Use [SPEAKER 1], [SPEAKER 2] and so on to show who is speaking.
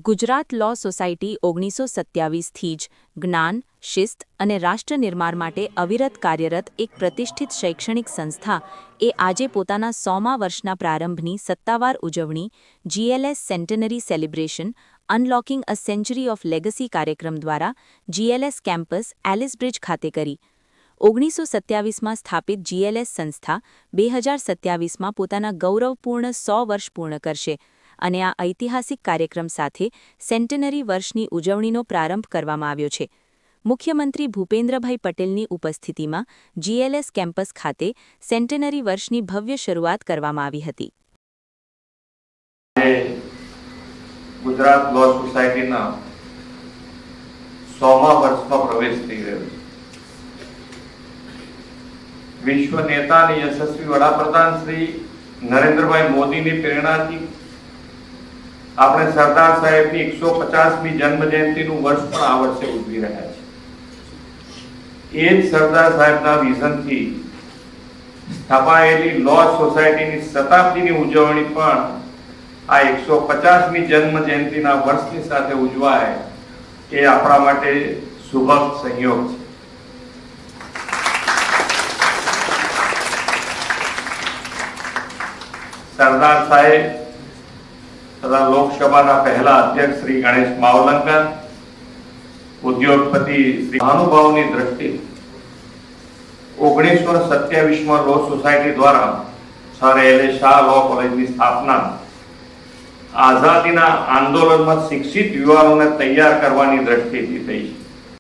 [SPEAKER 1] ગુજરાત લો society 1927થી જ જ્ઞાન, શિસ્ત અને રાષ્ટ્ર નિર્માણ માટે અવિરત કાર્યરત એક પ્રતિષ્ઠિત શૈક્ષણિક સંસ્થા એ આજે પોતાના 100મા વર્ષના પ્રારંભની સત્તાવાર ઉજવણી GLS centenary celebration unlocking a century of legacy કાર્યક્રમ દ્વારા GLS કેમ્પસ એલિસબ્રિજ ખાતે કરી. 1927માં સ્થાપિત GLS સંસ્થા 2027માં પોતાના ગૌરવપૂર્ણ 100 વર્ષ પૂર્ણ કરશે અને આ ઐતિહાસિક કાર્યક્રમ સાથે સેન્ટેનરી વર્ષની ઉજવણીનો પ્રારંભ કરવામાં આવ્યો છે. મુખ્યમંત્રી ભૂપેન્દ્રભાઈ પટેલની ઉપસ્થિતિમાં GLS કેમ્પસ ખાતે સેન્ટેનરી વર્ષની ભવ્ય શરૂઆત કરવામાં આવી હતી.
[SPEAKER 2] ગુજરાત લો સોસાયટીના 100મા વર્ષમાં પ્રવેશ થઈ રહ્યો છે. વિશ્વ નેતા અને યશસ્વી વડાપ્રધાન શ્રી નરેન્દ્રભાઈ મોદીની પ્રેરણાથી આપણે સરદાર સાહેબની 150મી જન્મ જયંતિનું વર્ષ પણ આ વર્ષે ઉજવી રહ્યા છીએ. એ જ સરદાર સાહેબના વિઝનથી સ્થાપાયેલી લો સોસાયટીની શતાબ્દીની ઉજવણી પણ આ 150મી જન્મ જયંતિના વર્ષની સાથે ઉજવાય એ આપણા માટે શુભ સંયોગ છે. સરદાર સાહેબ તથા લોકસભાના પહેલા અધ્યક્ષ શ્રી ગણેશ માવલંકર, ઉદ્યોગપતિ શ્રી મહાનુભાવની દ્રષ્ટિ 1927માં લો સોસાયટી દ્વારા સર એલ શાહ લો કોલેજની સ્થાપના આઝાદીના આંદોલનમાં શિક્ષિત યુવાનોને તૈયાર કરવાની દ્રષ્ટિથી થઈ છે.